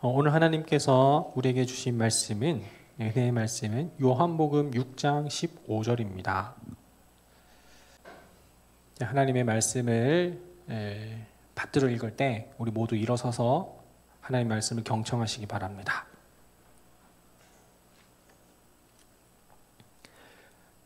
오늘 하나님께서 우리에게 주신 말씀은 은혜의 말씀은 요한복음 6장 15절입니다. 하나님의 말씀을 받들어 읽을 때 우리 모두 일어서서 하나님의 말씀을 경청하시기 바랍니다.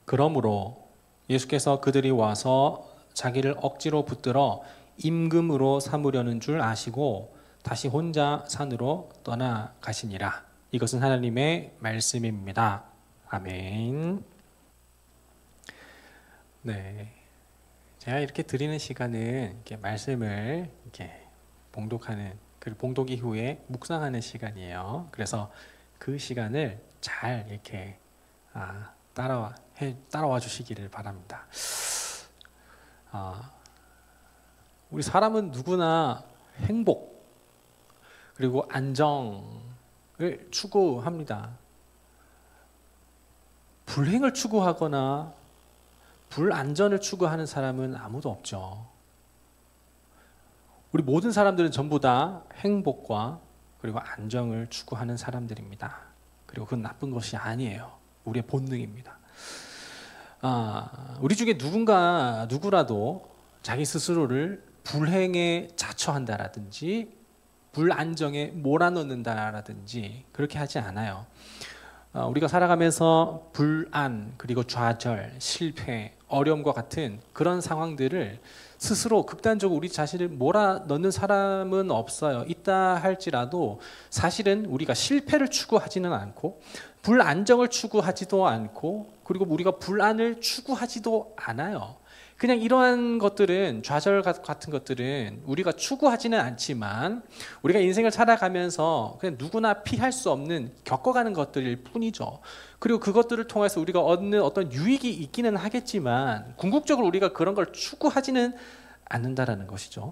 그러므로 예수께서 그들이 와서 자기를 억지로 붙들어 임금으로 삼으려는 줄 아시고 다시 혼자 산으로 떠나가시니라. 이것은 하나님의 말씀입니다. 아멘. 네, 제가 이렇게 드리는 시간은 이렇게 말씀을 이렇게 봉독하는, 그리고 봉독 이후에 묵상하는 시간이에요. 그래서 그 시간을 잘 이렇게 따라와 주시기를 바랍니다. 우리 사람은 누구나 행복 그리고 안정을 추구합니다. 불행을 추구하거나 불안전을 추구하는 사람은 아무도 없죠. 우리 모든 사람들은 전부 다 행복과 그리고 안정을 추구하는 사람들입니다. 그리고 그건 나쁜 것이 아니에요. 우리의 본능입니다. 우리 중에 누구라도 자기 스스로를 불행에 자처한다라든지 불안정에 몰아넣는다라든지 그렇게 하지 않아요. 우리가 살아가면서 불안, 그리고 좌절, 실패, 어려움과 같은 그런 상황들을 스스로 극단적으로 우리 자신을 몰아넣는 사람은 없어요. 있다 할지라도 사실은 우리가 실패를 추구하지는 않고 불안정을 추구하지도 않고 그리고 우리가 불안을 추구하지도 않아요. 그냥 이러한 것들은, 좌절 같은 것들은 우리가 추구하지는 않지만 우리가 인생을 살아가면서 그냥 누구나 피할 수 없는 겪어가는 것들일 뿐이죠. 그리고 그것들을 통해서 우리가 얻는 어떤 유익이 있기는 하겠지만 궁극적으로 우리가 그런 걸 추구하지는 않는다라는 것이죠.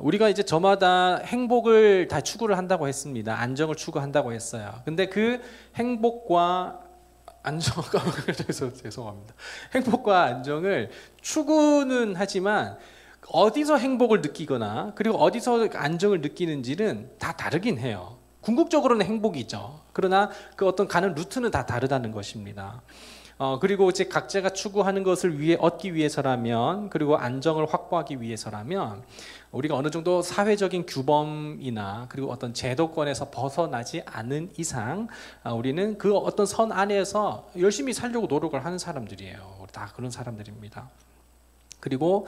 우리가 이제 저마다 행복을 다 추구를 한다고 했습니다. 안정을 추구한다고 했어요. 근데 그 행복과 안정과 죄송합니다. 행복과 안정을 추구는 하지만 어디서 행복을 느끼거나 그리고 어디서 안정을 느끼는지는 다 다르긴 해요. 궁극적으로는 행복이죠. 그러나 그 어떤 가는 루트는 다 다르다는 것입니다. 그리고 이제 각자가 추구하는 것을 얻기 위해서라면, 그리고 안정을 확보하기 위해서라면 우리가 어느 정도 사회적인 규범이나 그리고 어떤 제도권에서 벗어나지 않은 이상 우리는 그 어떤 선 안에서 열심히 살려고 노력을 하는 사람들이에요. 다 그런 사람들입니다. 그리고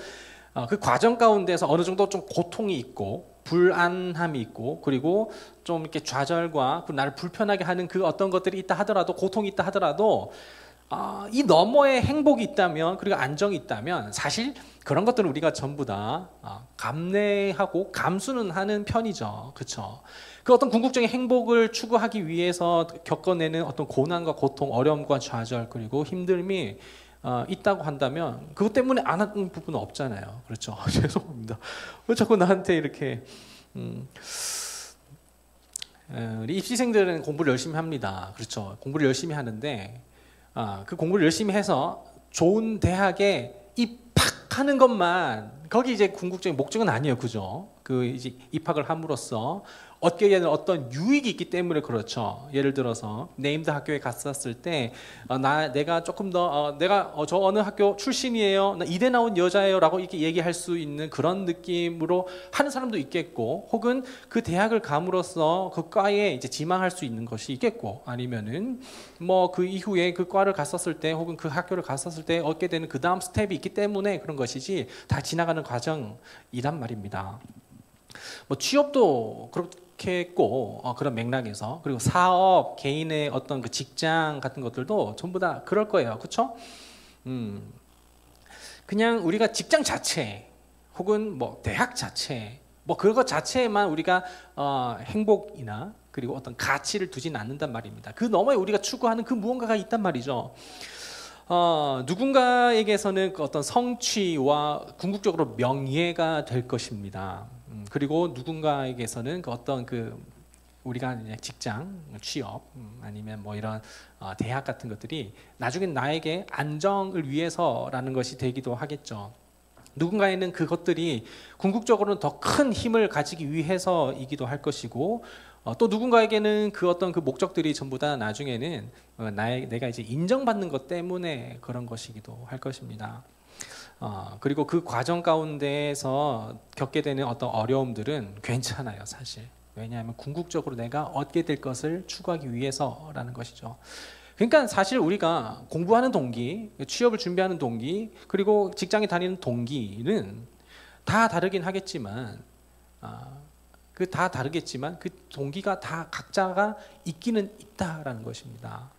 그 과정 가운데서 어느 정도 좀 고통이 있고 불안함이 있고 그리고 좀 이렇게 좌절과 나를 불편하게 하는 그 어떤 것들이 있다 하더라도, 고통이 있다 하더라도 이 너머에 행복이 있다면, 그리고 안정이 있다면 사실 그런 것들은 우리가 전부 다 감내하고 감수는 하는 편이죠. 그렇죠? 그 어떤 궁극적인 행복을 추구하기 위해서 겪어내는 어떤 고난과 고통, 어려움과 좌절 그리고 힘듦이 있다고 한다면 그것 때문에 안 하는 부분은 없잖아요. 그렇죠? 죄송합니다. 왜 자꾸 나한테 이렇게 우리 입시생들은 공부를 열심히 합니다. 그렇죠? 공부를 열심히 하는데 그 공부를 열심히 해서 좋은 대학에 입학하는 것만, 거기 이제 궁극적인 목적은 아니에요. 그죠? 그 이제 입학을 함으로써 얻게 되는 어떤 유익이 있기 때문에 그렇죠. 예를 들어서 네임드 학교에 갔었을 때 내가 조금 더 내가 저 어느 학교 출신이에요, 나 이대 나온 여자예요 라고 이렇게 얘기할 수 있는 그런 느낌으로 하는 사람도 있겠고, 혹은 그 대학을 감으로써 그 과에 이제 지망할 수 있는 것이 있겠고, 아니면은 뭐 그 이후에 그 과를 갔었을 때 혹은 그 학교를 갔었을 때 얻게 되는 그 다음 스텝이 있기 때문에 그런 것이지, 다 지나가는 과정이란 말입니다. 뭐 취업도 그렇게 했고 그런 맥락에서, 그리고 사업, 개인의 어떤 그 직장 같은 것들도 전부 다 그럴 거예요. 그렇죠? 그냥 우리가 직장 자체 혹은 뭐 대학 자체 뭐 그것 자체에만 우리가 행복이나 그리고 어떤 가치를 두진 않는단 말입니다. 그 너머에 우리가 추구하는 그 무언가가 있단 말이죠. 누군가에게서는 그 어떤 성취와 궁극적으로 명예가 될 것입니다. 그리고 누군가에게서는 그 어떤 그 우리가 직장, 취업, 아니면 뭐 이런 대학 같은 것들이 나중에 나에게 안정을 위해서라는 것이 되기도 하겠죠. 누군가에는 그것들이 궁극적으로는 더 큰 힘을 가지기 위해서이기도 할 것이고, 또 누군가에게는 그 어떤 그 목적들이 전부 다 나중에는 내가 이제 인정받는 것 때문에 그런 것이기도 할 것입니다. 그리고 그 과정 가운데에서 겪게 되는 어떤 어려움들은 괜찮아요, 사실. 왜냐하면 궁극적으로 내가 얻게 될 것을 추구하기 위해서라는 것이죠. 그러니까 사실 우리가 공부하는 동기, 취업을 준비하는 동기, 그리고 직장에 다니는 동기는 다 다르긴 하겠지만, 그 다 다르겠지만 그 동기가 다 각자가 있기는 있다라는 것입니다.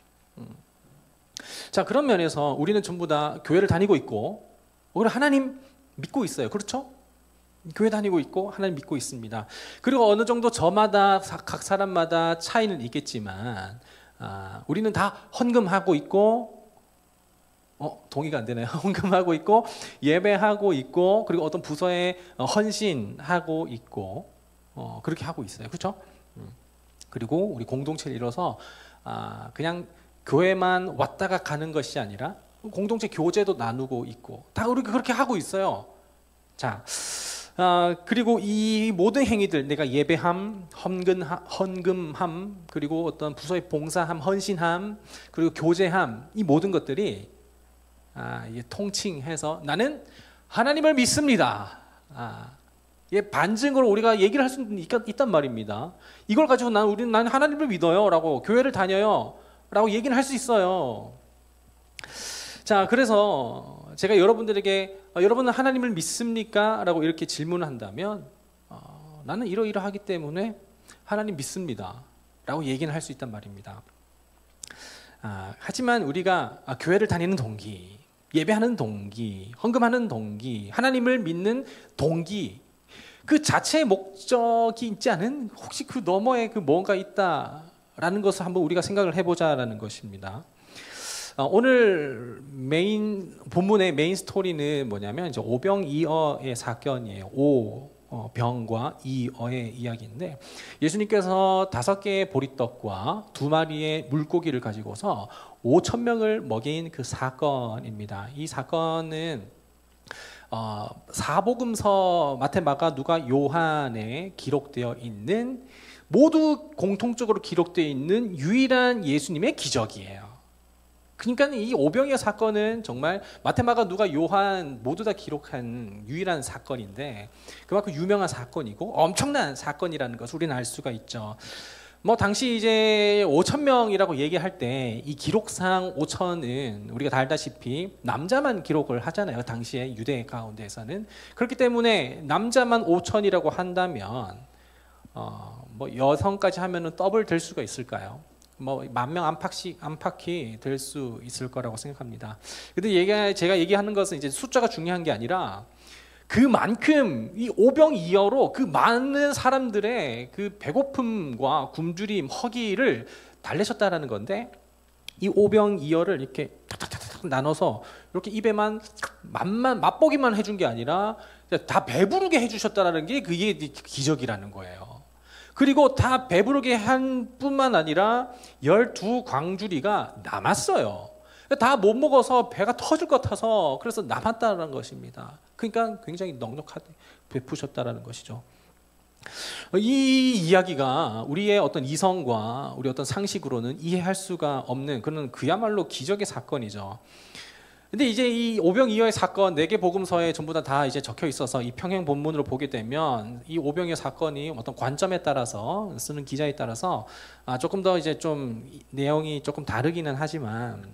자, 그런 면에서 우리는 전부 다 교회를 다니고 있고, 우리 하나님 믿고 있어요. 그렇죠? 교회 다니고 있고 하나님 믿고 있습니다. 그리고 어느 정도 저마다 각 사람마다 차이는 있겠지만, 우리는 다 헌금하고 있고, 동의가 안 되네요. 헌금하고 있고, 예배하고 있고, 그리고 어떤 부서에 헌신하고 있고, 그렇게 하고 있어요. 그렇죠? 그리고 우리 공동체를 이뤄서 그냥 교회만 왔다가 가는 것이 아니라 공동체 교제도 나누고 있고, 다 우리 그렇게 하고 있어요. 자, 그리고 이 모든 행위들, 내가 예배함, 헌금함, 그리고 어떤 부서의 봉사함, 헌신함, 그리고 교제함, 이 모든 것들이 통칭해서 나는 하나님을 믿습니다. 반증으로 우리가 얘기를 할 수 있단 말입니다. 이걸 가지고 나는 하나님을 믿어요 라고, 교회를 다녀요 라고 얘기는 할 수 있어요. 자, 그래서 제가 여러분들에게 여러분은 하나님을 믿습니까? 라고 이렇게 질문을 한다면, 나는 이러이러하기 때문에 하나님 믿습니다 라고 얘기는 할 수 있단 말입니다. 하지만 우리가 교회를 다니는 동기, 예배하는 동기, 헌금하는 동기, 하나님을 믿는 동기, 그 자체의 목적이 있지 않은, 혹시 그 너머에 그 뭔가 있다라는 것을 한번 우리가 생각을 해보자라는 것입니다. 오늘 본문의 메인 스토리는 뭐냐면 이제 오병이어의 사건이에요. 병과 이어의 이야기인데, 예수님께서 5개의 보리떡과 2마리의 물고기를 가지고서 5,000명을 먹인 그 사건입니다. 이 사건은 사복음서 마태, 마가, 누가, 요한에 기록되어 있는, 모두 공통적으로 기록되어 있는 유일한 예수님의 기적이에요. 그러니까 이 오병이어 사건은 정말 마태, 마가, 누가, 요한 모두 다 기록한 유일한 사건인데, 그만큼 유명한 사건이고 엄청난 사건이라는 것을 우리는 알 수가 있죠. 당시 이제 5,000명이라고 얘기할 때 이 기록상 5,000은 우리가 다 알다시피 남자만 기록을 하잖아요. 당시에 유대 가운데에서는. 그렇기 때문에 남자만 5,000이라고 한다면 여성까지 하면은 더블 될 수가 있을까요? 10,000명 안팎이 될 수 있을 거라고 생각합니다. 근데 제가 얘기하는 것은 이제 숫자가 중요한 게 아니라, 그만큼 이 오병이어로 그 많은 사람들의 그 배고픔과 굶주림, 허기를 달래셨다라는 건데, 이 오병이어를 이렇게 탁탁탁 나눠서 이렇게 입에만 맛보기만 해준 게 아니라 다 배부르게 해주셨다라는 게 그게 기적이라는 거예요. 그리고 다 배부르게 한 뿐만 아니라 12광주리가 남았어요. 다 못 먹어서 배가 터질 것 같아서 그래서 남았다는 것입니다. 그러니까 굉장히 넉넉하게 베푸셨다는 것이죠. 이 이야기가 우리의 어떤 이성과 우리 어떤 상식으로는 이해할 수가 없는 그런 그야말로 기적의 사건이죠. 근데 이제 이 오병이어의 사건 4개 복음서에 전부 다 이제 적혀 있어서 이 평행 본문으로 보게 되면 이 오병이어 사건이 어떤 관점에 따라서, 쓰는 기자에 따라서 조금 더 이제 좀 내용이 조금 다르기는 하지만,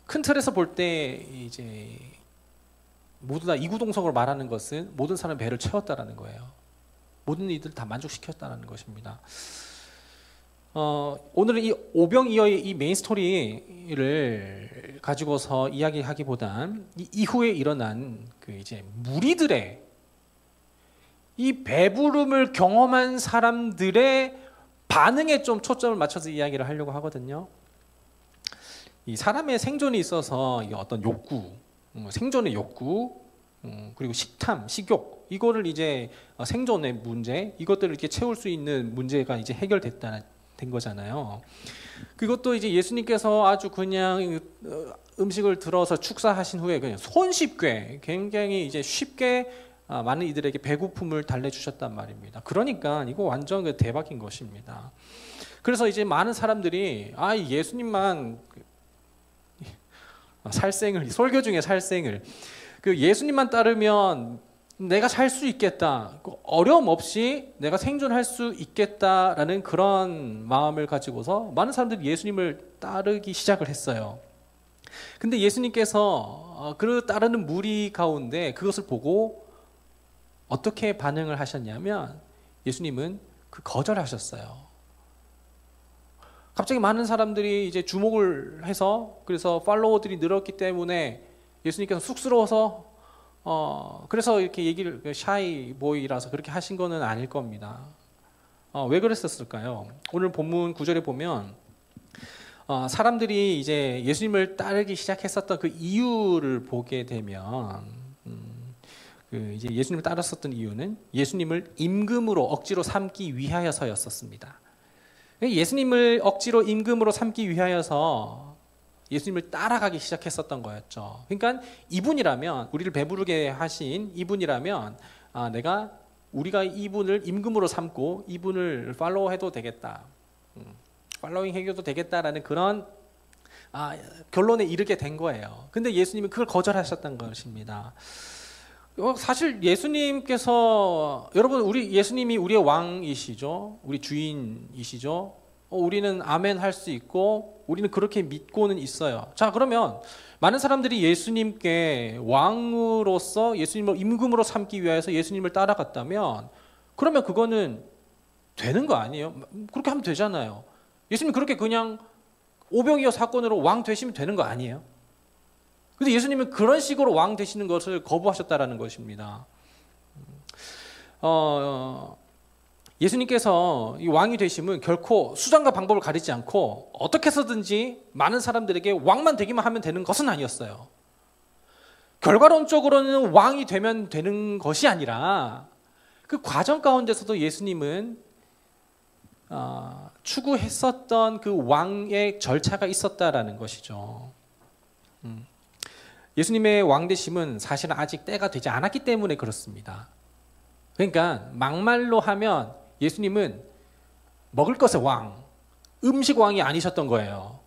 큰 틀에서 볼 때 이제 모두 다 이구동성으로 말하는 것은 모든 사람 배를 채웠다라는 거예요. 모든 이들 다 만족시켰다는 것입니다. 오늘은 이 오병이어의 이 메인 스토리를 가지고서 이야기하기보단 이후에 일어난 그 이제 무리들의, 이 배부름을 경험한 사람들의 반응에 좀 초점을 맞춰서 이야기를 하려고 하거든요. 이 사람의 생존에 있어서 어떤 욕구, 생존의 욕구, 그리고 식탐, 식욕, 이거를 이제 생존의 문제, 이것들을 이렇게 채울 수 있는 문제가 이제 된 거잖아요. 그것도 이제 예수님께서 아주 그냥 음식을 들어서 축사하신 후에 그냥 손쉽게 굉장히 이제 쉽게 많은 이들에게 배고픔을 달래주셨단 말입니다. 그러니까 이거 완전 그 대박인 것입니다. 그래서 이제 많은 사람들이 예수님만 살생을 설교 중에 살생을 그 예수님만 따르면 내가 살 수 있겠다, 어려움 없이 내가 생존할 수 있겠다라는 그런 마음을 가지고서 많은 사람들이 예수님을 따르기 시작을 했어요. 근데 예수님께서 그 따르는 무리 가운데 그것을 보고 어떻게 반응을 하셨냐면 예수님은 거절하셨어요. 갑자기 많은 사람들이 이제 주목을 해서 그래서 팔로워들이 늘었기 때문에 예수님께서 쑥스러워서 그래서 이렇게 얘기를 샤이 보이라서 그렇게 하신 거는 아닐 겁니다. 왜 그랬었을까요? 오늘 본문 9절에 보면 사람들이 이제 예수님을 따르기 시작했었던 그 이유를 보게 되면 이제 예수님을 따랐었던 이유는 예수님을 임금으로 억지로 삼기 위하여서였었습니다. 예수님을 억지로 임금으로 삼기 위하여서 예수님을 따라가기 시작했었던 거였죠. 그러니까 이분이라면, 우리를 배부르게 하신 이분이라면 우리가 이분을 임금으로 삼고 이분을 팔로우해도 되겠다, 팔로잉 해도 되겠다라는 그런 결론에 이르게 된 거예요. 근데 예수님은 그걸 거절하셨던 것입니다. 사실 예수님께서, 여러분, 예수님이 우리의 왕이시죠. 우리 주인이시죠. 우리는 아멘 할 수 있고 우리는 그렇게 믿고는 있어요. 자, 그러면 많은 사람들이 예수님께 왕으로서 예수님을 임금으로 삼기 위해서 예수님을 따라갔다면 그러면 그거는 되는 거 아니에요? 그렇게 하면 되잖아요. 예수님 그렇게 그냥 오병이어 사건으로 왕 되시면 되는 거 아니에요? 근데 예수님은 그런 식으로 왕 되시는 것을 거부하셨다라는 것입니다. 예수님께서 이 왕이 되심은 결코 수단과 방법을 가리지 않고 어떻게 해서든지 많은 사람들에게 왕만 되기만 하면 되는 것은 아니었어요. 결과론적으로는 왕이 되면 되는 것이 아니라 그 과정 가운데서도 예수님은 추구했었던 그 왕의 절차가 있었다라는 것이죠. 예수님의 왕되심은 사실은 아직 때가 되지 않았기 때문에 그렇습니다. 그러니까 막말로 하면 예수님은 먹을 것의 왕, 음식 왕이 아니셨던 거예요.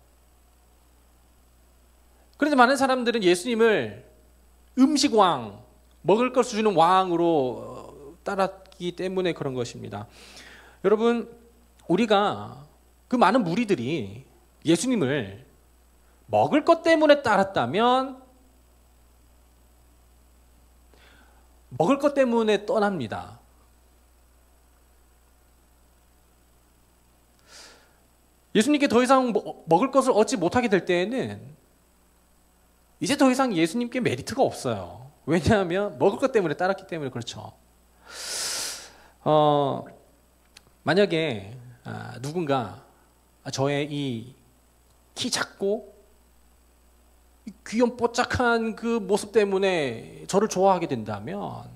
그런데 많은 사람들은 예수님을 음식 왕, 먹을 것을 주는 왕으로 따랐기 때문에 그런 것입니다. 여러분, 우리가 그 많은 무리들이 예수님을 먹을 것 때문에 따랐다면 먹을 것 때문에 떠납니다. 예수님께 더 이상 먹을 것을 얻지 못하게 될 때에는 이제 더 이상 예수님께 메리트가 없어요. 왜냐하면 먹을 것 때문에 따랐기 때문에 그렇죠. 만약에 누군가 저의 이 키 작고 귀염뽀짝한 그 모습 때문에 저를 좋아하게 된다면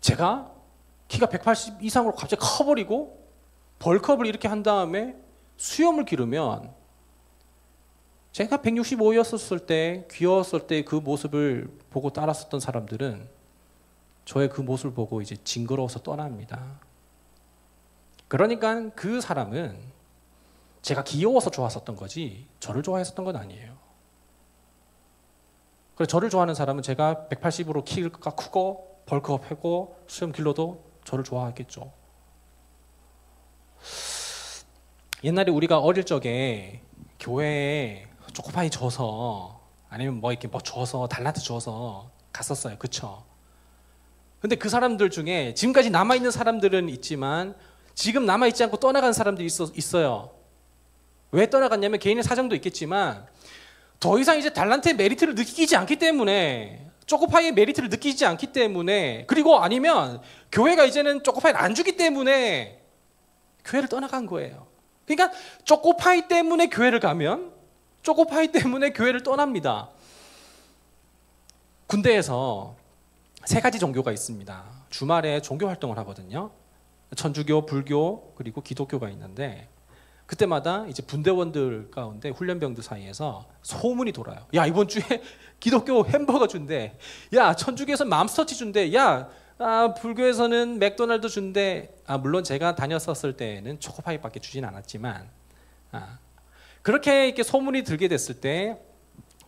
제가 키가 180 이상으로 갑자기 커버리고 벌크업을 이렇게 한 다음에 수염을 기르면 제가 165였을 때 귀여웠을 때 그 모습을 보고 따랐었던 사람들은 저의 그 모습을 보고 이제 징그러워서 떠납니다. 그러니까 그 사람은 제가 귀여워서 좋았었던 거지 저를 좋아했었던 건 아니에요. 그래서 저를 좋아하는 사람은 제가 180으로 키가 크고 벌크업하고 수염 길러도 저를 좋아하겠죠. 옛날에 우리가 어릴 적에 교회에 초코파이 줘서 아니면 이렇게 줘서 달란트 줘서 갔었어요. 그쵸? 근데 그 사람들 중에 지금까지 남아있는 사람들은 있지만 지금 남아있지 않고 떠나간 사람들이 있어요. 왜 떠나갔냐면 개인의 사정도 있겠지만 더 이상 이제 달란트의 메리트를 느끼지 않기 때문에, 초코파이의 메리트를 느끼지 않기 때문에, 그리고 아니면 교회가 이제는 초코파이를 안 주기 때문에 교회를 떠나간 거예요. 그러니까 초코파이 때문에 교회를 가면 초코파이 때문에 교회를 떠납니다. 군대에서 3가지 종교가 있습니다. 주말에 종교 활동을 하거든요. 천주교, 불교, 그리고 기독교가 있는데 그때마다 이제 분대원들 가운데 훈련병들 사이에서 소문이 돌아요. 야, 이번 주에 기독교 햄버거 준대. 야, 천주교에서 맘스터치 준대. 야, 불교에서는 맥도날드 준대. 물론 제가 다녔었을 때는 초코파이밖에 주진 않았지만, 그렇게 이렇게 소문이 들게 됐을 때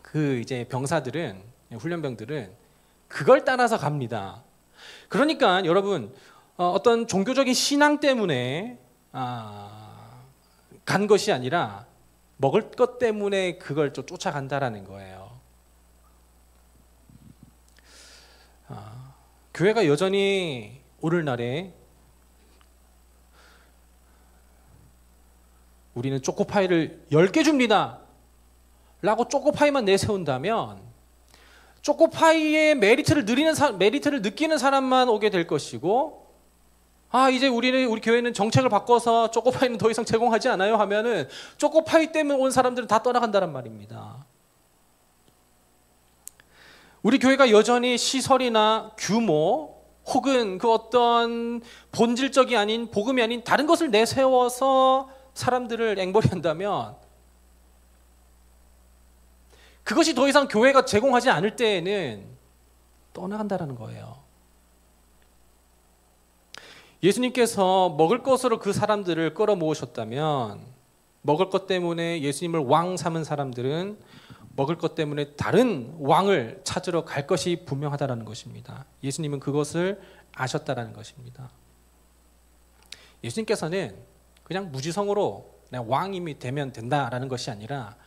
그 이제 병사들은, 훈련병들은 그걸 따라서 갑니다. 그러니까 여러분, 어떤 종교적인 신앙 때문에 간 것이 아니라 먹을 것 때문에 그걸 좀 쫓아간다라는 거예요. 교회가 여전히 오늘날에 우리는 초코파이를 10개 줍니다 라고 초코파이만 내세운다면 초코파이의 메리트를 느끼는 사람만 오게 될 것이고, 이제 우리 교회는 정책을 바꿔서 초코파이는 더 이상 제공하지 않아요 하면은 초코파이 때문에 온 사람들은 다 떠나간다는 말입니다. 우리 교회가 여전히 시설이나 규모 혹은 그 어떤 본질적이 아닌, 복음이 아닌 다른 것을 내세워서 사람들을 앵벌이 한다면, 그것이 더 이상 교회가 제공하지 않을 때에는 떠나간다는 거예요. 예수님께서 먹을 것으로 그 사람들을 끌어모으셨다면, 먹을 것 때문에 예수님을 왕 삼은 사람들은 먹을 것 때문에 다른 왕을 찾으러 갈 것이 분명하다는 것입니다. 예수님은 그것을 아셨다는 것입니다. 예수님께서는 그냥 무지성으로 내가 왕이 되면 된다라는 것이 아니라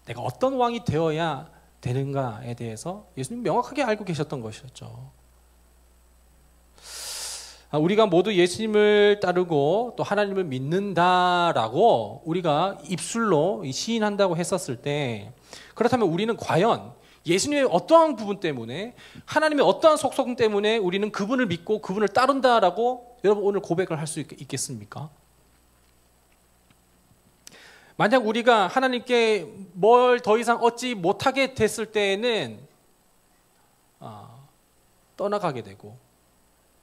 내가 어떤 왕이 되어야 되는가에 대해서 예수님 명확하게 알고 계셨던 것이었죠. 우리가 모두 예수님을 따르고 또 하나님을 믿는다라고 우리가 입술로 시인한다고 했었을 때, 그렇다면 우리는 과연 예수님의 어떠한 부분 때문에, 하나님의 어떠한 속성 때문에 우리는 그분을 믿고 그분을 따른다라고 여러분 오늘 고백을 할 수 있겠습니까? 만약 우리가 하나님께 뭘 더 이상 얻지 못하게 됐을 때에는 떠나가게 되고,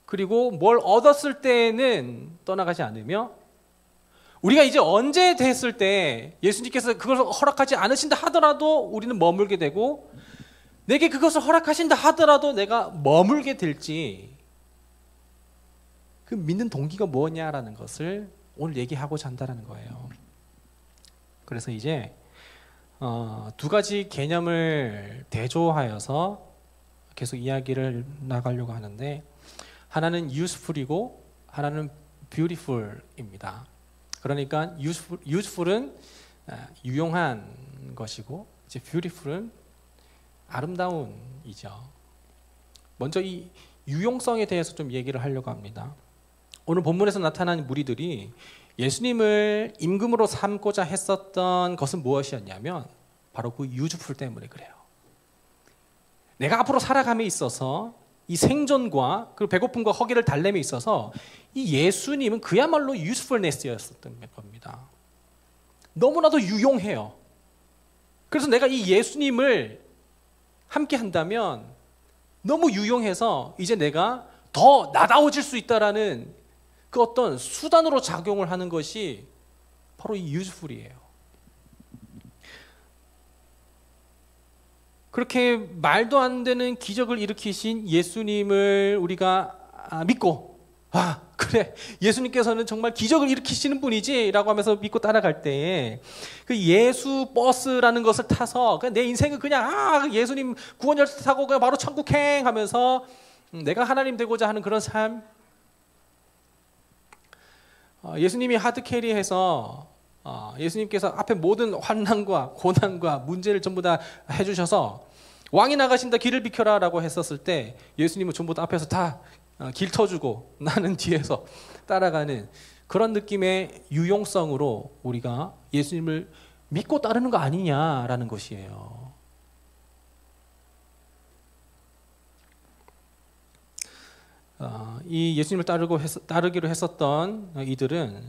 그리고 뭘 얻었을 때에는 떠나가지 않으며, 우리가 이제 언제 됐을 때 예수님께서 그것을 허락하지 않으신다 하더라도 우리는 머물게 되고, 내게 그것을 허락하신다 하더라도 내가 머물게 될지, 그 믿는 동기가 뭐냐라는 것을 오늘 얘기하고자 한다는 거예요. 그래서 이제 두 가지 개념을 대조하여서 계속 이야기를 나가려고 하는데, 하나는 useful이고 하나는 beautiful입니다. 그러니까 useful은 유용한 것이고, 이제 beautiful은 아름다운이죠. 먼저 이 유용성에 대해서 좀 얘기를 하려고 합니다. 오늘 본문에서 나타난 무리들이 예수님을 임금으로 삼고자 했었던 것은 무엇이었냐면 바로 그 useful 때문에 그래요. 내가 앞으로 살아감에 있어서 이 생존과 그리고 배고픔과 허기를 달램에 있어서 이 예수님은 그야말로 usefulness였었던 겁니다. 너무나도 유용해요. 그래서 내가 이 예수님을 함께 한다면 너무 유용해서 이제 내가 더 나다워질 수 있다라는 그 어떤 수단으로 작용을 하는 것이 바로 이 useful이에요. 그렇게 말도 안 되는 기적을 일으키신 예수님을 우리가 믿고, 그래, 예수님께서는 정말 기적을 일으키시는 분이지 라고 하면서 믿고 따라갈 때에 그 예수 버스라는 것을 타서 내 인생은 그냥 예수님 구원 열쇠 타고 그냥 바로 천국행 하면서 내가 하나님 되고자 하는 그런 삶, 예수님이 하드캐리해서 예수님께서 앞에 모든 환난과 고난과 문제를 전부 다 해주셔서 왕이 나가신다 길을 비켜라 라고 했었을 때 예수님은 전부 다 앞에서 다 길 터주고 나는 뒤에서 따라가는 그런 느낌의 유용성으로 우리가 예수님을 믿고 따르는 거 아니냐라는 것이에요. 이 예수님을 따르기로 했었던 이들은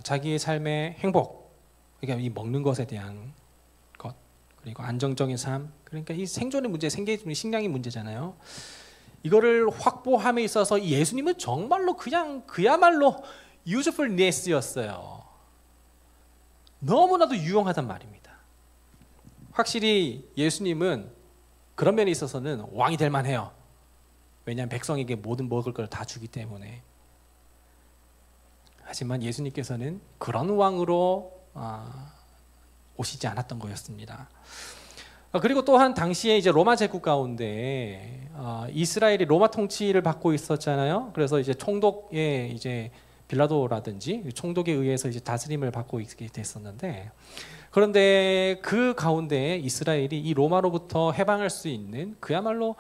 자기의 삶의 행복, 그러니까 이 먹는 것에 대한 것, 그리고 안정적인 삶, 그러니까 이 생존의 문제, 식량의 문제잖아요. 이거를 확보함에 있어서 예수님은 정말로 그야말로 usefulness였어요. 너무나도 유용하단 말입니다. 확실히 예수님은 그런 면에 있어서는 왕이 될 만해요. 왜냐하면 백성에게 모든 먹을 걸 다 주기 때문에. 하지만 예수님께서는 그런 왕으로 오시지 않았던 거였습니다. 그리고 또한 당시에 이제 로마 제국 가운데 이스라엘이 로마 통치를 받고 있었잖아요. 그래서 이제 총독의 이제 빌라도라든지 총독에 의해서 이제 다스림을 받고 있게 됐었는데, 그런데 그 가운데 이스라엘이 이 로마로부터 해방할 수 있는 그야말로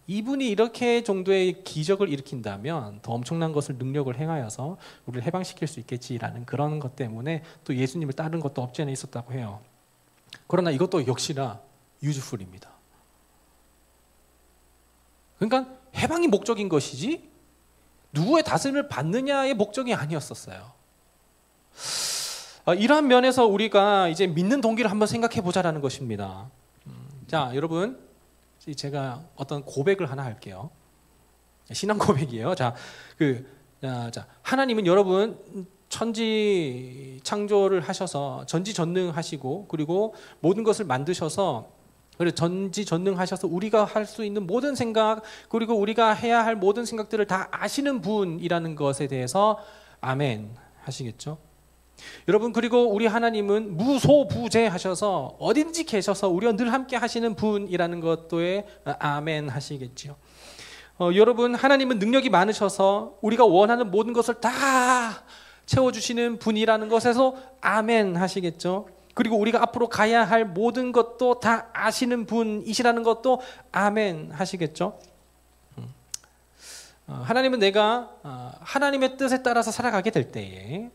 이분이 이렇게 정도의 기적을 일으킨다면 더 엄청난 것을 능력을 행하여서 우리를 해방시킬 수 있겠지라는 그런 것 때문에 또 예수님을 따른 것도 없지 않아 있었다고 해요. 그러나 이것도 역시나 유즈풀입니다. 그러니까 해방이 목적인 것이지 누구의 다스림을 받느냐의 목적이 아니었었어요. 이러한 면에서 우리가 이제 믿는 동기를 한번 생각해 보자라는 것입니다. 자, 여러분, 제가 어떤 고백을 하나 할게요. 신앙 고백이에요. 자, 하나님은 여러분 천지 창조를 하셔서 전지전능하시고, 그리고 모든 것을 만드셔서 전지전능하셔서 우리가 할 수 있는 모든 생각, 그리고 우리가 해야 할 모든 생각들을 다 아시는 분이라는 것에 대해서 아멘 하시겠죠? 여러분, 그리고 우리 하나님은 무소부재하셔서 어딘지 계셔서 우리와 늘 함께 하시는 분이라는 것도에 아멘 하시겠죠? 여러분, 하나님은 능력이 많으셔서 우리가 원하는 모든 것을 다 채워주시는 분이라는 것에서 아멘 하시겠죠? 그리고 우리가 앞으로 가야 할 모든 것도 다 아시는 분이시라는 것도 아멘 하시겠죠? 하나님은 내가 하나님의 뜻에 따라서 살아가게 될 때에,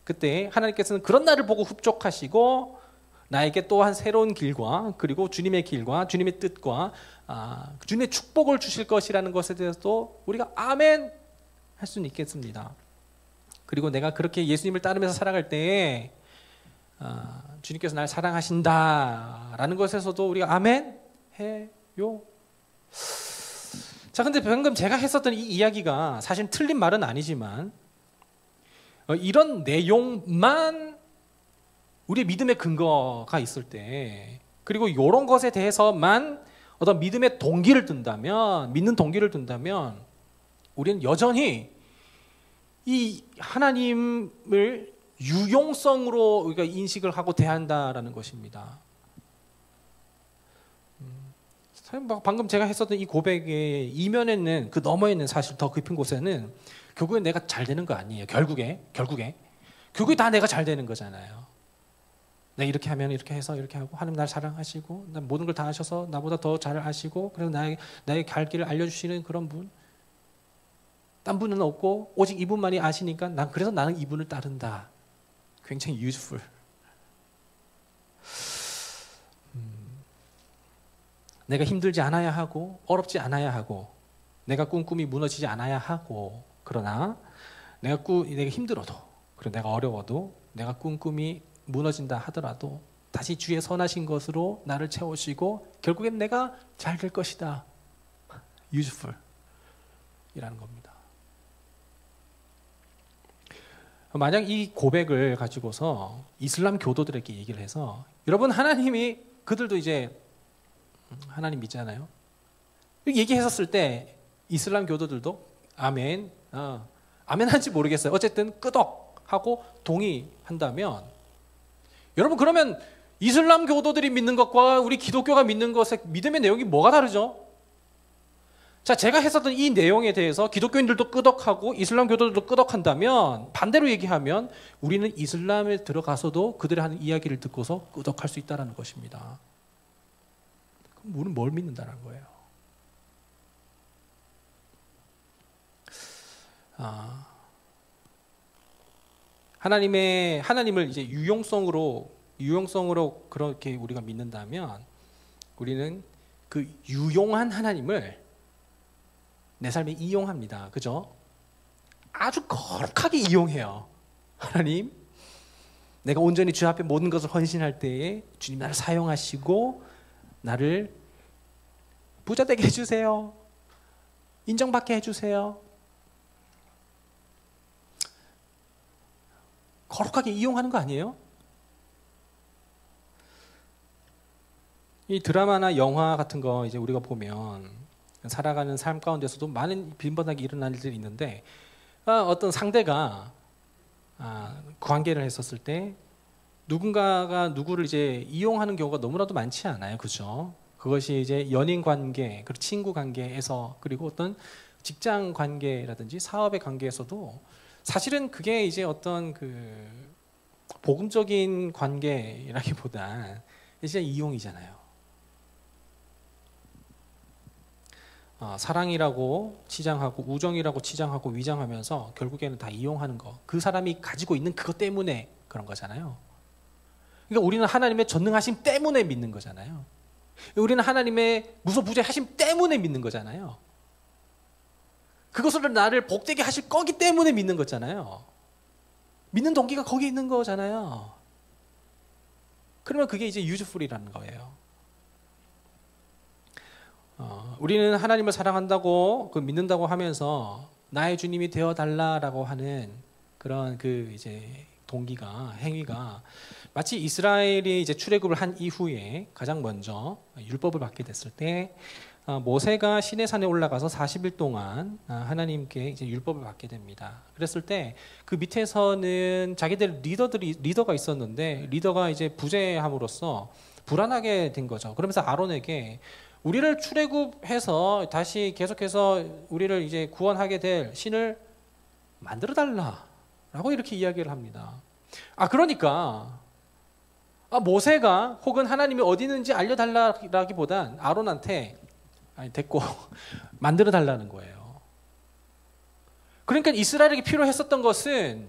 그때 하나님께서는 그런 나를 보고 흡족하시고 나에게 또한 새로운 길과, 그리고 주님의 길과 주님의 뜻과 주님의 축복을 주실 것이라는 것에 대해서도 우리가 아멘 할 수는 있겠습니다. 그리고 내가 그렇게 예수님을 따르면서 살아갈 때에 주님께서 날 사랑하신다라는 것에서도 우리가 아멘 해요. 자, 근데 방금 제가 했었던 이 이야기가 사실 틀린 말은 아니지만 이런 내용만 우리의 믿음의 근거가 있을 때, 그리고 이런 것에 대해서만 어떤 믿음의 동기를 둔다면, 믿는 동기를 둔다면 우리는 여전히 이 하나님을 유용성으로 우리가 인식을 하고 대한다라는 것입니다. 방금 제가 했었던 이 고백의 이면에는, 그 너머에는 사실 더 깊은 곳에는 결국엔 내가 잘 되는 거 아니에요. 결국에 다 내가 잘 되는 거잖아요. 내가 이렇게 하면 이렇게 해서 이렇게 하고, 하나님 날 사랑하시고 모든 걸 다 아셔서 나보다 더 잘 아시고, 그리고 나의 갈 길을 알려주시는 그런 분, 딴 분은 없고 오직 이분만이 아시니까 그래서 나는 이분을 따른다. 굉장히 useful. 내가 힘들지 않아야 하고 어렵지 않아야 하고 내가 꿈이 무너지지 않아야 하고, 그러나 내가 힘들어도, 그리고 내가 어려워도, 내가 꿈이 무너진다 하더라도 다시 주의 선하신 것으로 나를 채우시고 결국엔 내가 잘 될 것이다. useful 이라는 겁니다. 만약 이 고백을 가지고서 이슬람 교도들에게 얘기를 해서, 여러분, 하나님이, 그들도 이제 하나님 믿잖아요. 얘기했었을 때 이슬람 교도들도 아멘, 아멘 한지 모르겠어요. 어쨌든 끄덕하고 동의한다면, 여러분, 그러면 이슬람 교도들이 믿는 것과 우리 기독교가 믿는 것의 믿음의 내용이 뭐가 다르죠? 자, 제가 했었던 이 내용에 대해서 기독교인들도 끄덕하고 이슬람 교도들도 끄덕한다면, 반대로 얘기하면 우리는 이슬람에 들어가서도 그들이 하는 이야기를 듣고서 끄덕할 수 있다는 것입니다. 그럼 우리는 뭘 믿는다는 거예요? 하나님을 이제 유용성으로 그렇게 우리가 믿는다면, 우리는 그 유용한 하나님을 내 삶에 이용합니다. 그죠? 아주 거룩하게 이용해요. 하나님, 내가 온전히 주 앞에 모든 것을 헌신할 때에 주님 나를 사용하시고 나를 부자 되게 해주세요. 인정받게 해주세요. 거룩하게 이용하는 거 아니에요? 이 드라마나 영화 같은 거 이제 우리가 보면 살아가는 삶 가운데서도 많은 빈번하게 일어날 일들이 있는데 어떤 상대가 관계를 했었을 때 누군가가 누구를 이제 이용하는 경우가 너무나도 많지 않아요, 그죠? 그것이 이제 연인 관계, 그리고 친구 관계에서 그리고 어떤 직장 관계라든지 사업의 관계에서도 사실은 그게 이제 어떤 그 복음적인 관계라기보단 이제 이용이잖아요. 사랑이라고 치장하고 우정이라고 치장하고 위장하면서 결국에는 다 이용하는 거. 그 사람이 가지고 있는 그것 때문에 그런 거잖아요. 그러니까 우리는 하나님의 전능하심 때문에 믿는 거잖아요. 우리는 하나님의 무소부재하심 때문에 믿는 거잖아요. 그것으로 나를 복되게 하실 거기 때문에 믿는 거잖아요. 믿는 동기가 거기 있는 거잖아요. 그러면 그게 이제 유즈풀이라는 거예요. 우리는 하나님을 사랑한다고 믿는다고 하면서 나의 주님이 되어 달라라고 하는 그런 그 이제 동기가 행위가 마치 이스라엘이 이제 출애굽을 한 이후에 가장 먼저 율법을 받게 됐을 때 모세가 시내산에 올라가서 40일 동안 하나님께 이제 율법을 받게 됩니다. 그랬을 때 그 밑에서는 자기들 리더가 있었는데 리더가 이제 부재함으로써 불안하게 된 거죠. 그러면서 아론에게 우리를 출애굽해서 다시 계속해서 우리를 이제 구원하게 될 신을 만들어 달라라고 이렇게 이야기를 합니다. 그러니까 모세가 혹은 하나님이 어디 있는지 알려달라기보단 아론한테 됐고 만들어 달라는 거예요. 그러니까 이스라엘에게 필요했었던 것은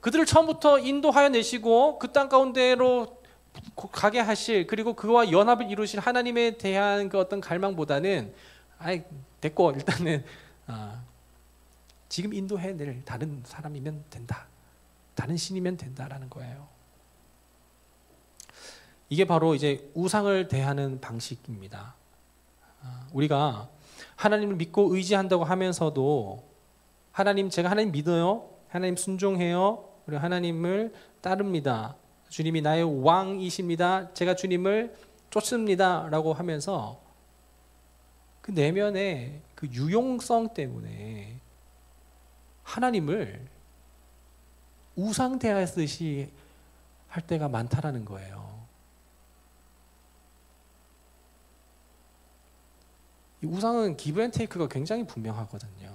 그들을 처음부터 인도하여 내시고 그 땅 가운데로 가게 하실 그리고 그와 연합을 이루실 하나님에 대한 그 어떤 갈망보다는 됐고 일단은 지금 인도해낼 다른 사람이면 된다. 다른 신이면 된다라는 거예요. 이게 바로 이제 우상을 대하는 방식입니다. 우리가 하나님을 믿고 의지한다고 하면서도 제가 하나님 믿어요. 하나님 순종해요. 그리고 하나님을 따릅니다. 주님이 나의 왕이십니다. 제가 주님을 쫓습니다. 라고 하면서 그 내면의 그 유용성 때문에 하나님을 우상 대하듯이 할 때가 많다라는 거예요. 이 우상은 기브 앤 테이크가 굉장히 분명하거든요.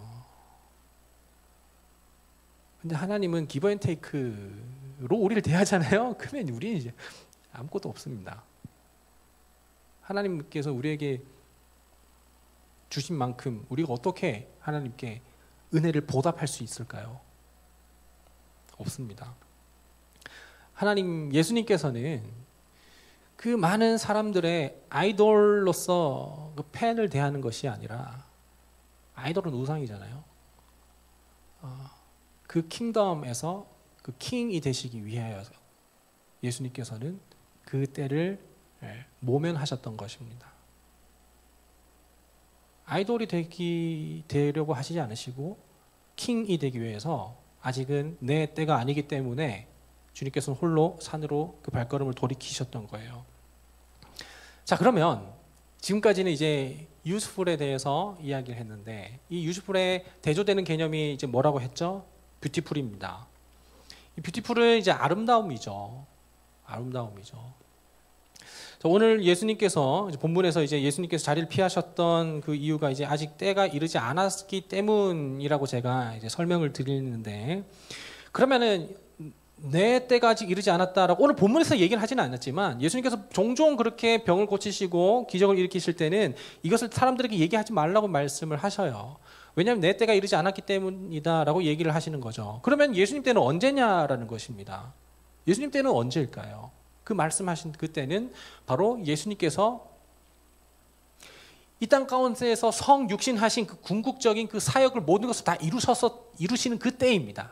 근데 하나님은 기브 앤 테이크로 우리를 대하잖아요. 그러면 우리는 이제 아무것도 없습니다. 하나님께서 우리에게 주신 만큼 우리가 어떻게 하나님께 은혜를 보답할 수 있을까요? 없습니다. 예수님께서는 그 많은 사람들의 아이돌로서 그 팬을 대하는 것이 아니라 아이돌은 우상이잖아요. 그 킹덤에서 그 킹이 되시기 위하여 예수님께서는 그 때를 모면하셨던 것입니다. 아이돌이 되려고 하시지 않으시고 킹이 되기 위해서 아직은 내 때가 아니기 때문에 주님께서는 홀로 산으로 그 발걸음을 돌이키셨던 거예요. 자, 그러면 지금까지는 이제 유스풀에 대해서 이야기를 했는데 이 유스풀에 대조되는 개념이 이제 뭐라고 했죠? 뷰티풀입니다. 이 뷰티풀은 이제 아름다움이죠. 오늘 예수님께서 본문에서 이제 예수님께서 자리를 피하셨던 그 이유가 이제 아직 때가 이르지 않았기 때문이라고 제가 이제 설명을 드리는데 그러면은 내 때가 아직 이르지 않았다라고 오늘 본문에서 얘기를 하지는 않았지만 예수님께서 종종 그렇게 병을 고치시고 기적을 일으키실 때는 이것을 사람들에게 얘기하지 말라고 말씀을 하셔요. 왜냐하면 내 때가 이르지 않았기 때문이다라고 얘기를 하시는 거죠. 그러면 예수님 때는 언제냐라는 것입니다. 예수님 때는 언제일까요? 그 말씀하신 그때는 바로 예수님께서 이 땅 가운데에서 성육신하신 그 궁극적인 그 사역을 모든 것을 다 이루시는 그 때입니다.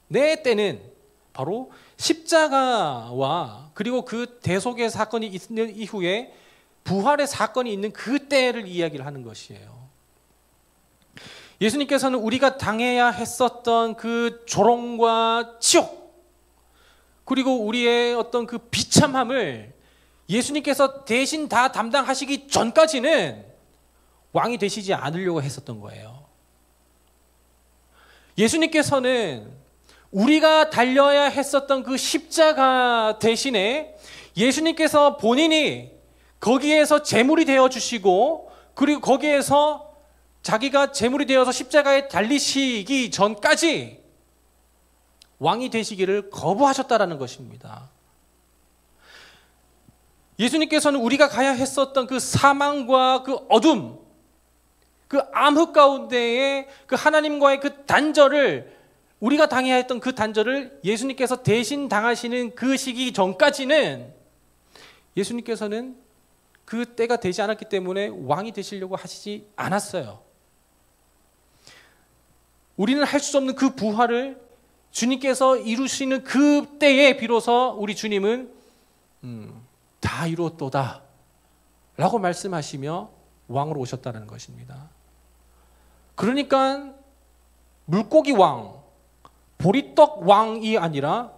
내 때는 바로 십자가와 그리고 그 대속의 사건이 있는 이후에 부활의 사건이 있는 그 때를 이야기를 하는 것이에요. 예수님께서는 우리가 당해야 했었던 그 조롱과 치욕 그리고 우리의 어떤 그 비참함을 예수님께서 대신 다 담당하시기 전까지는 왕이 되시지 않으려고 했었던 거예요. 예수님께서는 우리가 달려야 했었던 그 십자가 대신에 예수님께서 본인이 거기에서 제물이 되어 주시고, 그리고 거기에서 자기가 제물이 되어서 십자가에 달리시기 전까지 왕이 되시기를 거부하셨다라는 것입니다. 예수님께서는 우리가 가야 했었던 그 사망과 그 어둠, 그 암흑 가운데에 그 하나님과의 그 단절을, 우리가 당해야 했던 그 단절을 예수님께서 대신 당하시는 그 시기 전까지는 예수님께서는 그 때가 되지 않았기 때문에 왕이 되시려고 하시지 않았어요. 우리는 할 수 없는 그 부활을 주님께서 이루시는 그 때에 비로소 우리 주님은 다 이루었도다 라고 말씀하시며 왕으로 오셨다는 것입니다. 그러니까 물고기 왕, 보리떡 왕이 아니라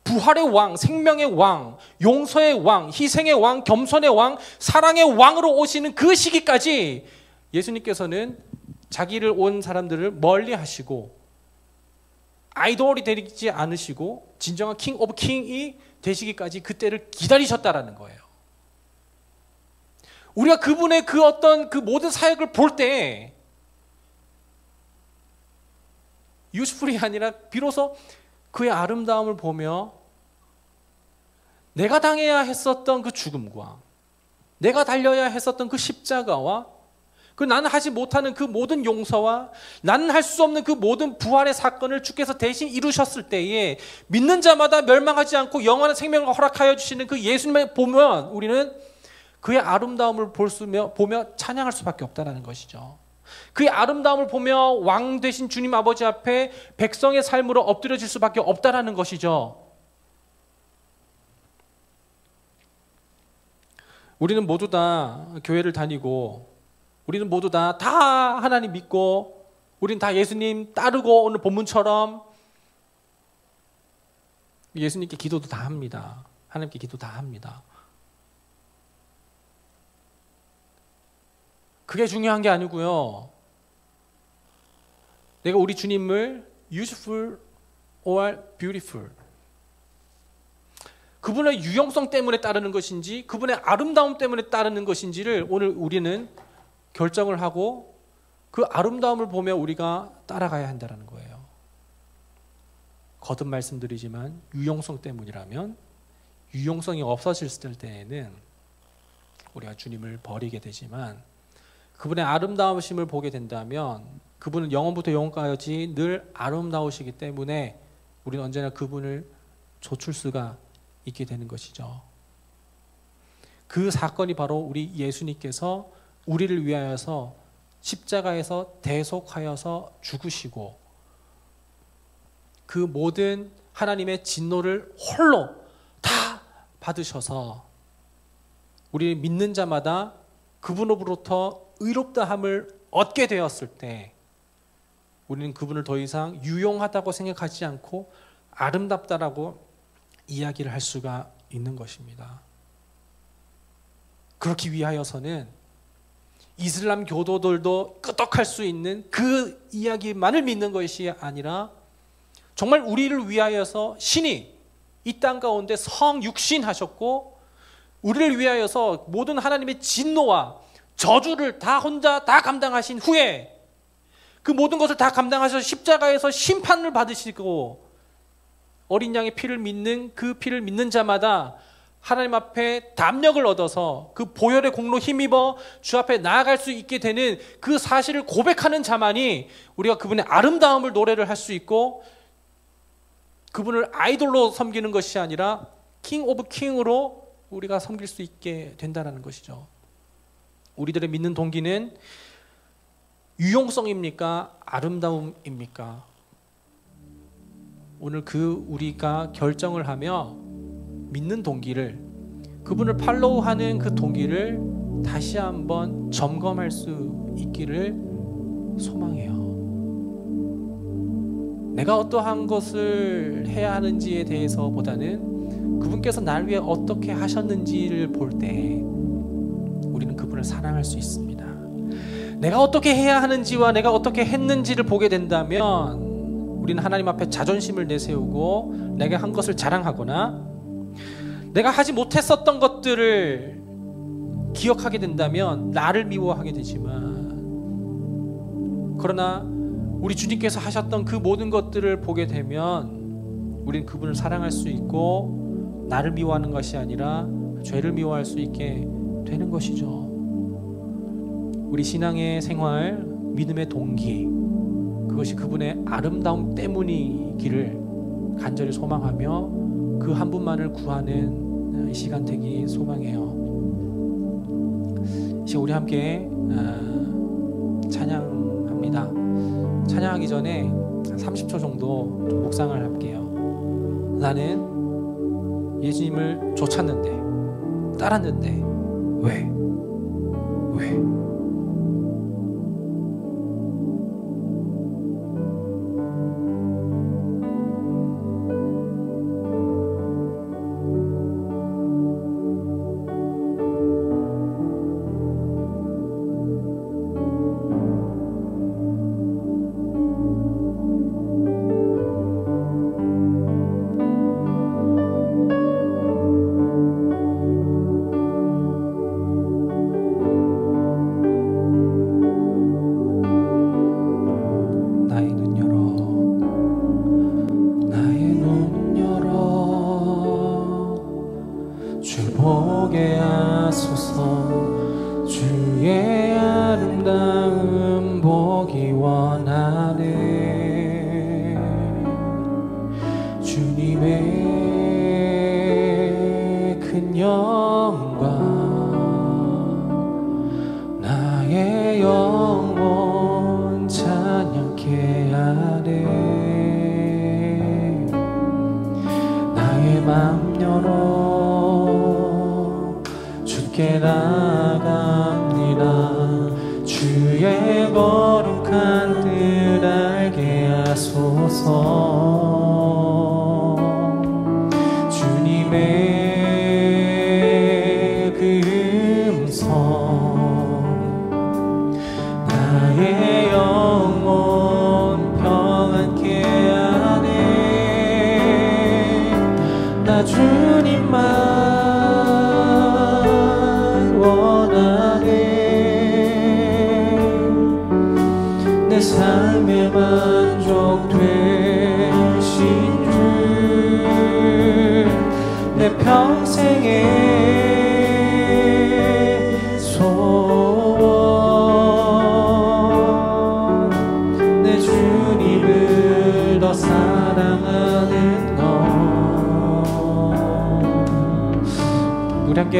부활의 왕, 생명의 왕, 용서의 왕, 희생의 왕, 겸손의 왕, 사랑의 왕으로 오시는 그 시기까지 예수님께서는 자기를 온 사람들을 멀리 하시고 아이돌이 되지 않으시고 진정한 킹 오브 킹이 되시기까지 그때를 기다리셨다라는 거예요. 우리가 그분의 그 어떤 그 모든 사역을 볼 때 유스풀이 아니라 비로소 그의 아름다움을 보며 내가 당해야 했었던 그 죽음과 내가 달려야 했었던 그 십자가와 그 나는 하지 못하는 그 모든 용서와 나는 할 수 없는 그 모든 부활의 사건을 주께서 대신 이루셨을 때에 믿는 자마다 멸망하지 않고 영원한 생명을 허락하여 주시는 그 예수님을 보면 우리는 그의 아름다움을 보며 찬양할 수밖에 없다는 것이죠. 그의 아름다움을 보며 왕 되신 주님 아버지 앞에 백성의 삶으로 엎드려질 수밖에 없다는 것이죠. 우리는 모두 다 교회를 다니고 우리는 모두 다 하나님 믿고 우리는 다 예수님 따르고 오늘 본문처럼 예수님께 기도도 다 합니다. 하나님께 기도 다 합니다. 그게 중요한 게 아니고요. 내가 우리 주님을 useful or beautiful, 그분의 유용성 때문에 따르는 것인지 그분의 아름다움 때문에 따르는 것인지를 오늘 우리는 결정을 하고 그 아름다움을 보며 우리가 따라가야 한다는 거예요. 거듭 말씀드리지만 유용성 때문이라면 유용성이 없어질 때에는 우리가 주님을 버리게 되지만 그분의 아름다우심을 보게 된다면 그분은 영원부터 영원까지 늘 아름다우시기 때문에 우리는 언제나 그분을 좇을 수가 있게 되는 것이죠. 그 사건이 바로 우리 예수님께서 우리를 위하여서 십자가에서 대속하여서 죽으시고 그 모든 하나님의 진노를 홀로 다 받으셔서 우리 믿는 자마다 그분으로부터 의롭다함을 얻게 되었을 때 우리는 그분을 더 이상 유용하다고 생각하지 않고 아름답다라고 이야기를 할 수가 있는 것입니다. 그렇기 위하여서는 이슬람 교도들도 끄떡할 수 있는 그 이야기만을 믿는 것이 아니라 정말 우리를 위하여서 신이 이 땅 가운데 성육신하셨고 우리를 위하여서 모든 하나님의 진노와 저주를 다 혼자 다 감당하신 후에 그 모든 것을 다 감당하셔서 십자가에서 심판을 받으시고 어린 양의 피를 믿는 그 피를 믿는 자마다 하나님 앞에 담력을 얻어서 그 보혈의 공로 힘입어 주 앞에 나아갈 수 있게 되는 그 사실을 고백하는 자만이 우리가 그분의 아름다움을 노래를 할 수 있고 그분을 아이돌로 섬기는 것이 아니라 킹 오브 킹으로 우리가 섬길 수 있게 된다는 것이죠. 우리들의 믿는 동기는 유용성입니까? 아름다움입니까? 오늘 그 우리가 결정을 하며 믿는 동기를, 그분을 팔로우하는 그 동기를 다시 한번 점검할 수 있기를 소망해요. 내가 어떠한 것을 해야 하는지에 대해서보다는 그분께 주님께서 날 위해 어떻게 하셨는지를 볼 때 우리는 그분을 사랑할 수 있습니다. 내가 어떻게 해야 하는지와 내가 어떻게 했는지를 보게 된다면 우리는 하나님 앞에 자존심을 내세우고 내가 한 것을 자랑하거나 내가 하지 못했었던 것들을 기억하게 된다면 나를 미워하게 되지만, 그러나 우리 주님께서 하셨던 그 모든 것들을 보게 되면 우리는 그분을 사랑할 수 있고 나를 미워하는 것이 아니라 죄를 미워할 수 있게 되는 것이죠. 우리 신앙의 생활, 믿음의 동기, 그것이 그분의 아름다움 때문이기를 간절히 소망하며 그 한 분만을 구하는 이 시간 되기 소망해요. 이제 우리 함께 찬양합니다. 찬양하기 전에 한 30초 정도 좀 묵상을 할게요. 나는 예수님을 쫓았는데, 따랐는데 왜?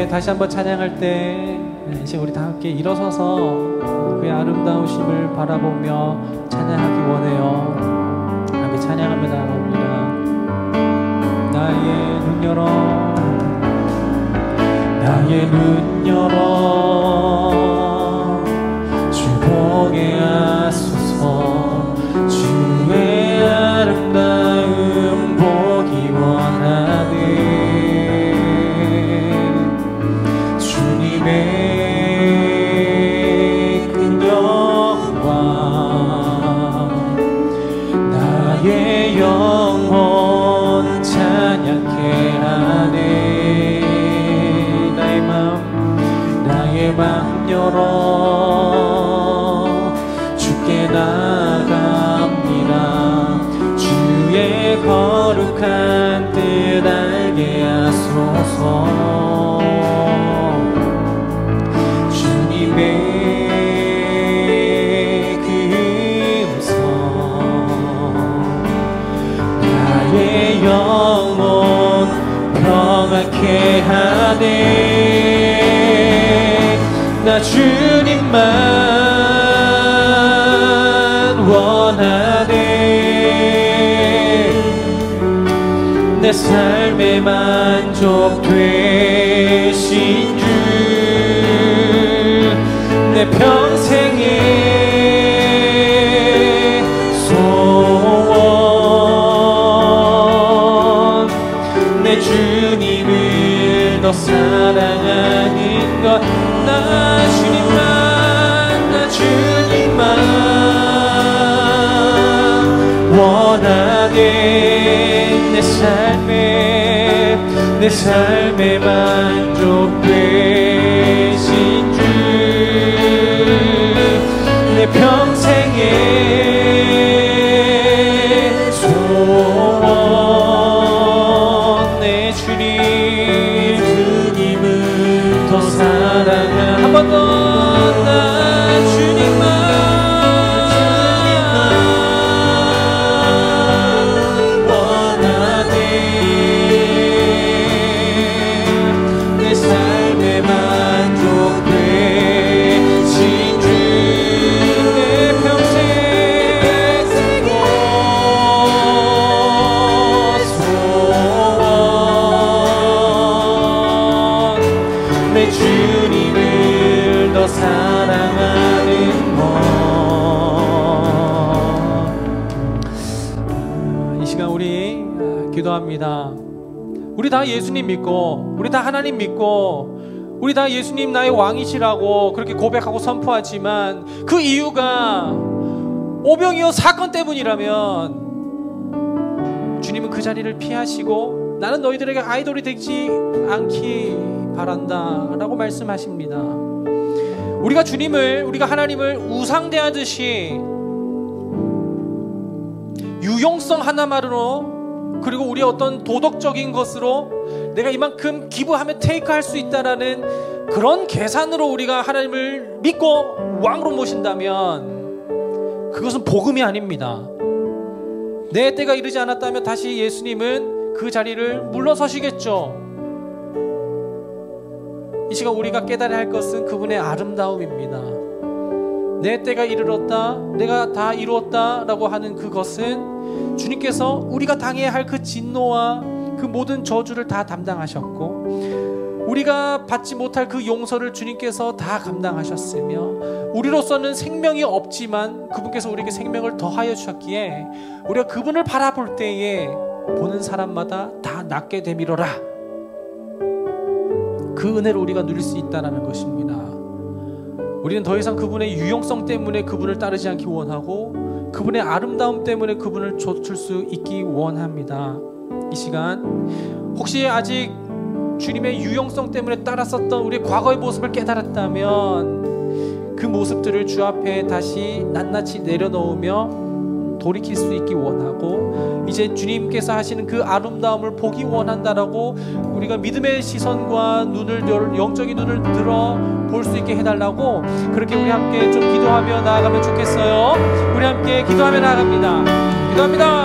다시 한번 찬양할 때 이제 우리 다 함께 일어서서 그의 아름다우심을 바라보며 찬양하기 원해요. 함께 찬양하며 나아갑니다. 나의 눈 열어, 나의 눈 열어, 주 보게 하소서. 주의 아름다움 보기 원하네. 그 영광 나의 영혼 찬양케 하네. 나의 맘 열어 주께 나아갑니다. 주의 거룩한 뜻 알게 하소서. 그 음성 나의 영혼 평안케 하네. 나 주님만 원하네. 내 삶의 만족 되신 주, 내 평생의 소원, 내 주님을 원하네. 내 삶에 만족되신 주, 내 평생의 소원, 내 주님을 더 사랑하는, 한 번 더 나 주님만 사랑하는 것. 이 시간 우리 기도합니다. 우리 다 예수님 믿고, 우리 다 하나님 믿고, 우리 다 예수님 나의 왕이시라고 그렇게 고백하고 선포하지만 그 이유가 오병이어 사건 때문이라면 주님은 그 자리를 피하시고 나는 너희들에게 아이돌이 되지 않기 바란다 라고 말씀하십니다. 우리가 주님을, 우리가 하나님을 우상대하듯이 유용성 하나만으로, 그리고 우리의 어떤 도덕적인 것으로 내가 이만큼 기부하면 테이크할 수 있다라는 그런 계산으로 우리가 하나님을 믿고 왕으로 모신다면 그것은 복음이 아닙니다. 내 때가 이르지 않았다면 다시 예수님은 그 자리를 물러서시겠죠. 이 시간 우리가 깨달아야 할 것은 그분의 아름다움입니다. 내 때가 이르렀다, 내가 다 이루었다 라고 하는 그것은 주님께서 우리가 당해야 할 그 진노와 그 모든 저주를 다 담당하셨고, 우리가 받지 못할 그 용서를 주님께서 다 감당하셨으며, 우리로서는 생명이 없지만 그분께서 우리에게 생명을 더하여 주셨기에 우리가 그분을 바라볼 때에 보는 사람마다 다 낫게 되미러라, 그 은혜를 우리가 누릴 수 있다는 것입니다. 우리는 더 이상 그분의 유용성 때문에 그분을 따르지 않기 원하고, 그분의 아름다움 때문에 그분을 좇을 수 있기 원합니다. 이 시간 혹시 아직 주님의 유용성 때문에 따랐었던 우리의 과거의 모습을 깨달았다면 그 모습들을 주 앞에 다시 낱낱이 내려놓으며 돌이킬 수 있기 원하고, 이제 주님께서 하시는 그 아름다움을 보기 원한다라고 우리가 믿음의 시선과 눈을, 영적인 눈을 들어 볼 수 있게 해달라고, 그렇게 우리 함께 좀 기도하며 나아가면 좋겠어요. 우리 함께 기도하며 나아갑니다. 기도합니다.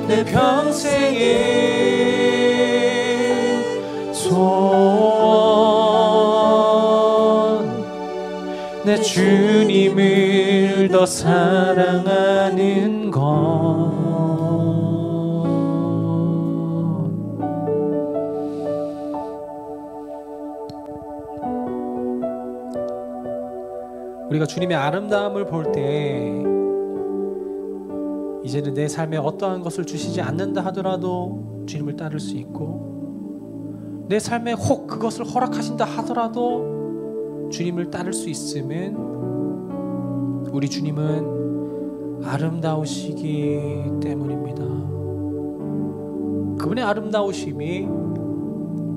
내 평생의 소원 내 주님을 더 사랑하는 것 우리가 주님의 아름다움을 볼 때 이제는 내 삶에 어떠한 것을 주시지 않는다 하더라도 주님을 따를 수 있고 내 삶에 혹 그것을 허락하신다 하더라도 주님을 따를 수 있음은 우리 주님은 아름다우시기 때문입니다. 그분의 아름다우심이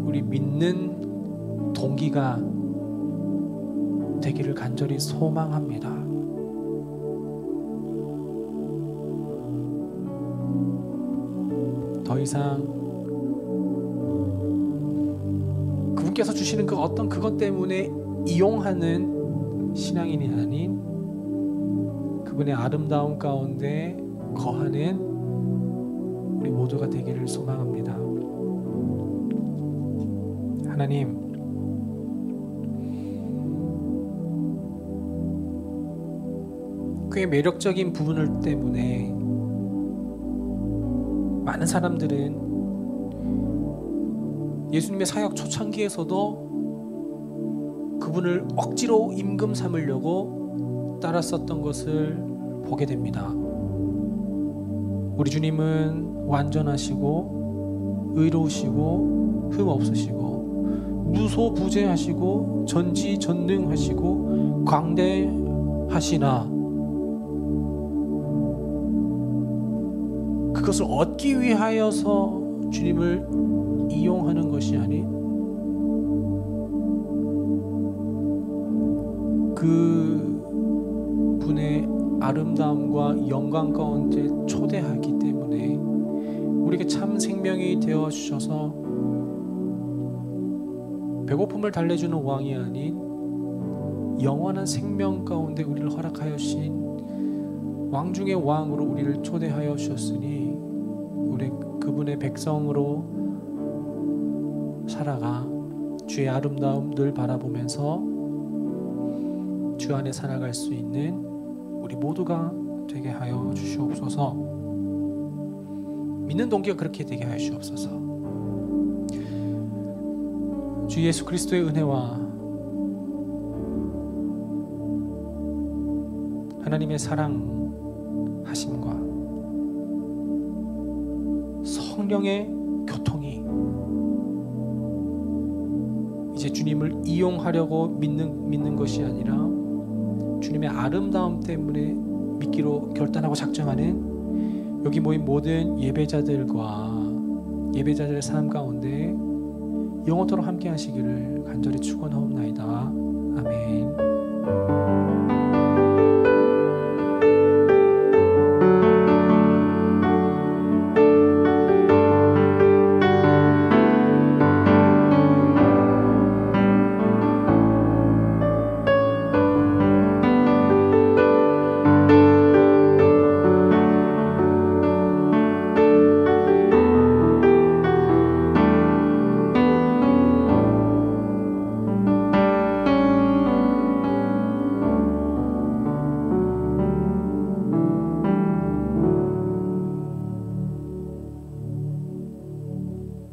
우리 믿는 동기가 되기를 간절히 소망합니다. 더 이상 그분께서 주시는 그 어떤 그것 때문에 이용하는 신앙인이 아닌 그분의 아름다움 가운데 거하는 우리 모두가 되기를 소망합니다. 하나님, 꽤 매력적인 부분을 때문에 많은 사람들은 예수님의 사역 초창기에서도 그분을 억지로 임금 삼으려고 따랐었던 것을 보게 됩니다. 우리 주님은 완전하시고 의로우시고 흠 없으시고 무소부재하시고 전지전능하시고 광대하시나 그것을 얻기 위하여서 주님을 이용하는 것이 아닌 그 분의 아름다움과 영광 가운데 초대하기 때문에 우리에게 참 생명이 되어 주셔서 배고픔을 달래주는 왕이 아닌 영원한 생명 가운데 우리를 허락하여 주신 왕 중의 왕으로 우리를 초대하여 주셨으니 우리 그분의 백성으로 살아가 주의 아름다움 늘 바라보면서 주 안에 살아갈 수 있는 우리 모두가 되게 하여 주시옵소서. 믿는 동기가 그렇게 되게 하여 주옵소서. 주 예수 그리스도의 은혜와 하나님의 사랑하심과 성령의 교통이 이제 주님을 이용하려고 믿는 것이 아니라 주님의 아름다움 때문에 믿기로 결단하고 작정하는 여기 모인 모든 예배자들의 삶 가운데 영원토록 함께 하시기를 간절히 축원하옵나이다. 아멘.